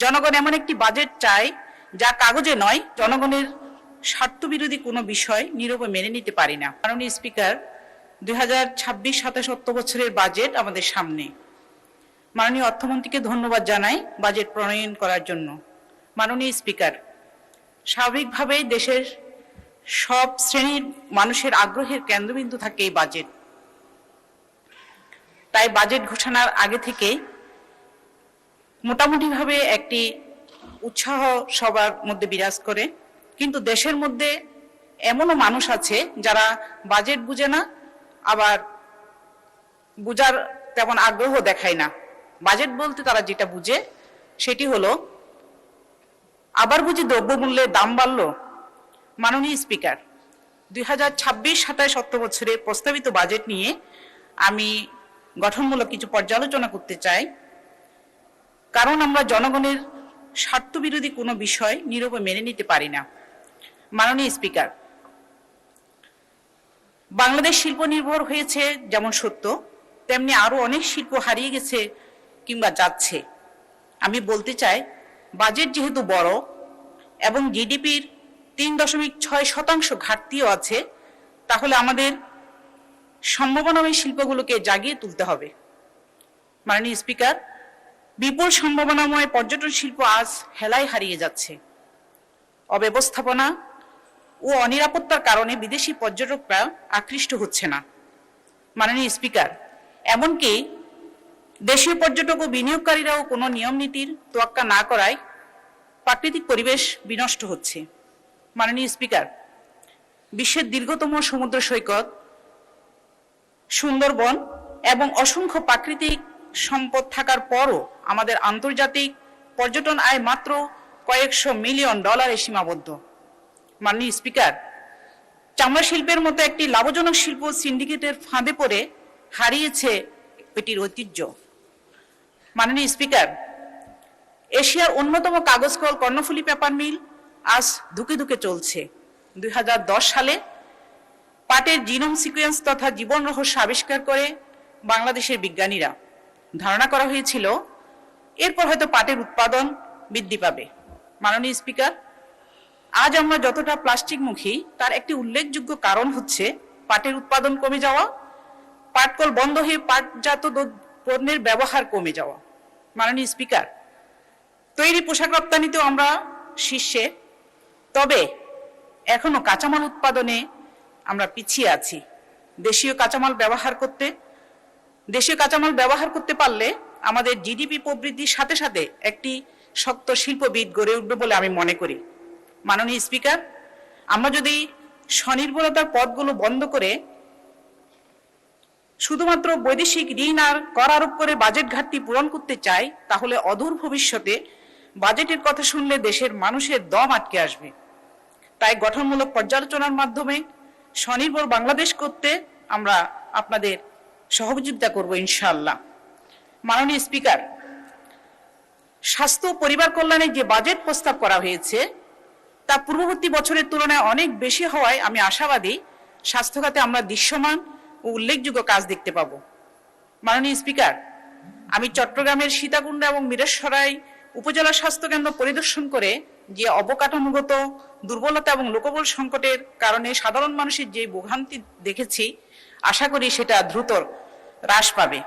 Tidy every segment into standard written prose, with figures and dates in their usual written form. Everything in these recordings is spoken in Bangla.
জনগণ এমন একটি বাজেট চায় যা কাগজে নয়, জনগণের স্বার্থবিরোধী কোনো বিষয় নীরবে মেনে নিতে পারি না। মাননীয় স্পিকার, 2026-27 অর্থ বছরের বাজেট আমাদের সামনে। মাননীয় অর্থমন্ত্রীকে ধন্যবাদ জানাই বাজেট প্রণয়ন করার জন্য। মাননীয় স্পিকার, স্বাভাবিকভাবেই দেশের সব শ্রেণীর মানুষের আগ্রহের কেন্দ্রবিন্দু থাকে এই বাজেট। তাই বাজেট ঘোষণার আগে থেকেই মোটামুটিভাবে একটি উৎসাহ সবার মধ্যে বিরাজ করে, কিন্তু দেশের মধ্যে এমনও মানুষ আছে যারা বাজেট বুঝে না, আবার বুঝার তেমন আগ্রহ দেখায় না। বাজেট বলতে তারা যেটা বুঝে সেটি হলো আবার বুঝি দ্রব্যমূল্যের দাম বাড়লো। মাননীয় স্পিকার, 2026-27 অর্থ বছরের প্রস্তাবিত বাজেট নিয়ে আমি গঠনমূলক কিছু পর্যালোচনা করতে চাই, কারণ আমরা জনগণের স্বার্থবিরোধী কোনো বিষয় নীরবে মেনে নিতে পারি না। মাননীয় স্পিকার, বাংলাদেশ শিল্প নির্ভর হয়েছে যেমন সত্য, তেমনি আরো অনেক শিল্প হারিয়ে গেছে কিংবা যাচ্ছে। আমি বলতে চাই, বাজেট যেহেতু বড় এবং জিডিপির 3.6% ঘাটতিও আছে, তাহলে আমাদের সম্ভাবনাময় শিল্পগুলোকে জাগিয়ে তুলতে হবে। মাননীয় স্পিকার, বিপুল সম্ভাবনাময় পর্যটন শিল্প আজ হেলায় হারিয়ে যাচ্ছে। অব্যবস্থাপনা ও অনিরাপত্তার কারণে বিদেশি পর্যটকরা আকৃষ্ট হচ্ছে না। মাননীয় স্পিকার, এমনকি দেশীয় পর্যটক ও বিনিয়োগকারীরাও কোনো নিয়ম নীতির তোয়াক্কা না করায় প্রাকৃতিক পরিবেশ বিনষ্ট হচ্ছে। মাননীয় স্পিকার, বিশ্বের দীর্ঘতম সমুদ্র সৈকত, সুন্দরবন এবং অসংখ্য প্রাকৃতিক সম্পদ থাকার পরও আমাদের আন্তর্জাতিক পর্যটন আয় মাত্র কয়েকশো মিলিয়ন ডলারে সীমাবদ্ধ। মাননীয় স্পিকার, চামড়া শিল্পের মতো একটি লাভজনক শিল্প সিন্ডিকেটের ফাঁদে পড়ে হারিয়েছে এটির ঐতিহ্য। মাননীয় স্পিকার, এশিয়ার অন্যতম কাগজ কল কর্ণফুলী পেপার মিল আজ ধুকে ধুকে চলছে। 2010 সালে পাটের জিনোম সিকোয়েন্স তথা জীবন রহস্য আবিষ্কার করে বাংলাদেশের বিজ্ঞানীরা। ধারণা করা হয়েছিল এরপর হয়তো পাটের উৎপাদন বৃদ্ধি পাবে। মাননীয় স্পিকার, আজ আমরা যতটা প্লাস্টিক মুখী তার একটি উল্লেখযোগ্য কারণ হচ্ছে পাটের উৎপাদন কমে যাওয়া, পাটকল বন্ধ হয়ে পাটজাত পণ্যের ব্যবহার কমে যাওয়া। মাননীয় স্পিকার, তৈরি পোশাক রপ্তানিতেও আমরা শীর্ষে, তবে এখনো কাঁচামাল উৎপাদনে আমরা পিছিয়ে আছি। দেশীয় কাঁচামাল ব্যবহার করতে পারলে আমাদের জিডিপি প্রবৃদ্ধির সাথে সাথে একটি শক্ত শিল্পবিদ গড়ে উঠবে বলে আমি মনে করি। মাননীয় স্পিকার, আমরা যদি স্বনির্ভরতার পথগুলো বন্ধ করে শুধুমাত্র বৈদেশিক ঋণ আর কর আরোপ করে বাজেট ঘাটতি পূরণ করতে চাই, তাহলে অদূর ভবিষ্যতে বাজেটের কথা শুনলে দেশের মানুষের দম আটকে আসবে। তাই গঠনমূলক পর্যালোচনার মাধ্যমে স্বনির্ভর বাংলাদেশ করতে আমরা আপনাদের সহযোগিতা করব ইনশাআল্লাহ। মাননীয় স্পিকার, স্বাস্থ্য ও পরিবার কল্যাণে যে বাজেট প্রস্তাব করা হয়েছে তা পূর্ববর্তী বছরের তুলনায় অনেক বেশি হওয়ায় আমি আশাবাদী স্বাস্থ্য খাতে আমরা দৃশ্যমান ও উল্লেখযোগ্য কাজ দেখতে পাবো। মাননীয় স্পিকার, আমি চট্টগ্রামের সীতাকুণ্ড এবং মিরসরাই উপজেলা স্বাস্থ্যকেন্দ্র পরিদর্শন করে যে অবকাঠামোগত দুর্বলতা এবং লোকবল সংকটের কারণে সাধারণ মানুষের যে ভোগান্তি দেখেছি, আশা করি সেটা দ্রুত হ্রাস পাবে।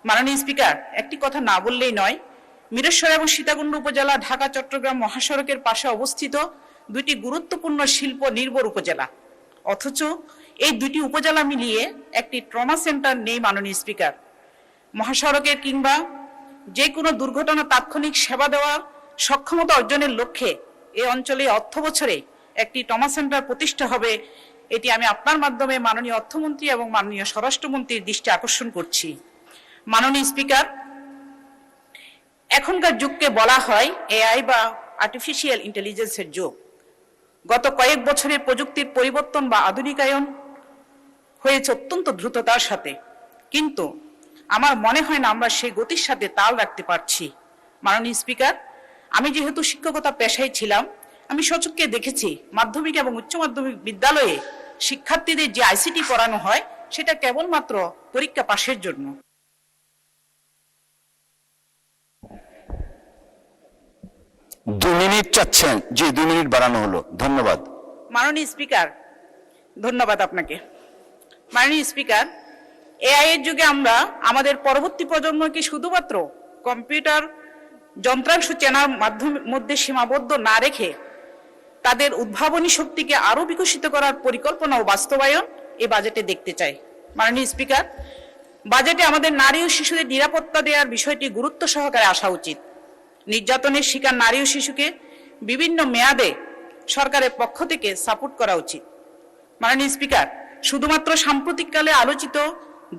মাননীয় স্পিকার, একটি কথা না বললেই নয়, মিরসরাই এবং সীতাকুণ্ড উপজেলা ঢাকা চট্টগ্রাম মহাসড়কের পাশে অবস্থিত দুইটি গুরুত্বপূর্ণ শিল্প নির্ভর উপজেলা, অথচ এই দুটি উপজেলা মিলিয়ে একটি ট্রমা সেন্টার নেই। মাননীয় স্পিকার, মহাসড়কের কিংবা যে কোনো দুর্ঘটনা তাৎক্ষণিক সেবা দেওয়ার সক্ষমতা অর্জনের লক্ষ্যে এই অঞ্চলে অর্থ বছরে একটি ট্রমা সেন্টার প্রতিষ্ঠা হবে, এটি আমি আপনার মাধ্যমে মাননীয় অর্থমন্ত্রী এবং মাননীয় স্বরাষ্ট্রমন্ত্রীর দৃষ্টি আকর্ষণ করছি। মাননীয় স্পিকার, এখনকার যুগকে বলা হয় এআই বা আর্টিফিশিয়াল ইন্টেলিজেন্সের যুগ। গত কয়েক বছরে প্রযুক্তির পরিবর্তন বা আধুনিকায়ন হয়েছে অত্যন্ত দ্রুততার সাথে, কিন্তু আমার মনে হয় না আমরা সেই গতির সাথে তাল রাখতে পারছি। মাননীয় স্পিকার, আমি যেহেতু শিক্ষকতা পেশায় ছিলাম, আমি স্বচক্ষে দেখেছি মাধ্যমিক এবং উচ্চ মাধ্যমিক বিদ্যালয়ে শিক্ষার্থীদের যে আইসিটি পড়ানো হয় সেটা কেবলমাত্র পরীক্ষা পাশের জন্য। দু মিনিট চাচ্ছেন, জি 2 মিনিট বাড়ানো হলো, ধন্যবাদ। মাননীয় স্পিকার, ধন্যবাদ আপনাকে। মাননীয় স্পিকার, এআই এর যুগে আমরা আমাদের পরবর্তী প্রজন্মকে শুধুমাত্র কম্পিউটার যন্ত্রাংশ চেনার মধ্যে সীমাবদ্ধ না রেখে তাদের উদ্ভাবনী শক্তিকে আরো বিকশিত করার পরিকল্পনা ও বাস্তবায়ন এই বাজেটে দেখতে চাই। মাননীয় স্পিকার, বাজেটে আমাদের নারী ও শিশুদের নিরাপত্তা দেওয়ার বিষয়টি গুরুত্ব সহকারে আসা উচিত। নির্যাতনের শিকার নারী ও শিশুকে বিভিন্ন মেয়াদে সরকারের পক্ষ থেকে সাপোর্ট করা উচিত। মাননীয় স্পিকার, শুধুমাত্র সাম্প্রতিককালে আলোচিত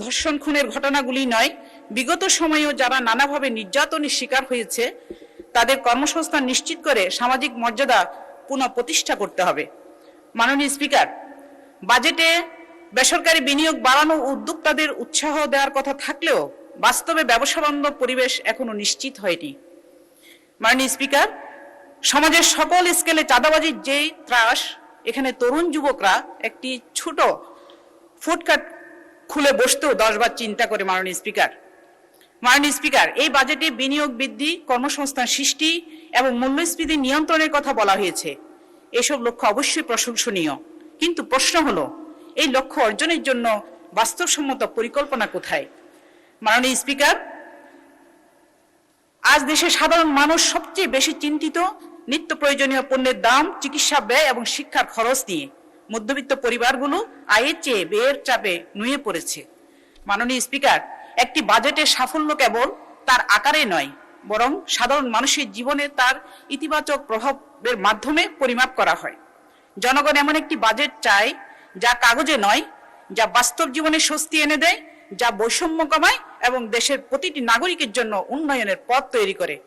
ধর্ষণ খুনের ঘটনাগুলি নয়, বিগত সময়েও যারা নানাভাবে নির্যাতনের শিকার হয়েছে তাদের কর্মসংস্থান নিশ্চিত করে সামাজিক মর্যাদা পুনঃপ্রতিষ্ঠা করতে হবে। মাননীয় স্পিকার, বাজেটে বেসরকারি বিনিয়োগ বাড়ানো ও উদ্যোক্তাদের উৎসাহ দেওয়ার কথা থাকলেও বাস্তবে ব্যবসা বান্ধব পরিবেশ এখনো নিশ্চিত হয়নি। মাননীয় স্পিকার, সমাজের সকল স্কেলে চাঁদাবাজির যেই ত্রাস, এখানে তরুণ যুবকরা একটি ছোট ফুডকার্ট খুলে বসতেও 10 বার চিন্তা করে। মাননীয় স্পিকার, এই বাজেটে বিনিয়োগ বৃদ্ধি, কর্মসংস্থান সৃষ্টি এবং মূল্যস্ফীতি নিয়ন্ত্রণের কথা বলা হয়েছে। এসব লক্ষ্য অবশ্যই প্রশংসনীয়, কিন্তু প্রশ্ন হলো এই লক্ষ্য অর্জনের জন্য বাস্তবসম্মত পরিকল্পনা কোথায়? মাননীয় স্পিকার, আজ দেশের সাধারণ মানুষ সবচেয়ে বেশি চিন্তিত নিত্য প্রয়োজনীয় পণ্যের দাম, চিকিৎসা ব্যয় এবং শিক্ষার খরচ নিয়ে। মধ্যবিত্ত পরিবারগুলো আয়ের চেয়ে ব্যয়ের চাপে নুয়ে পড়েছে। মাননীয় স্পিকার, একটি বাজেটের সাফল্য কেবল তার আকারে নয়, বরং সাধারণ মানুষের জীবনে তার ইতিবাচক প্রভাবের মাধ্যমে পরিমাপ করা হয়। জনগণ এমন একটি বাজেট চায় যা কাগজে নয়, যা বাস্তব জীবনে স্বস্তি এনে দেয়, যা বৈষম্য কমায় এবং দেশের প্রতিটি নাগরিকের জন্য উন্নয়নের পথ তৈরি করে।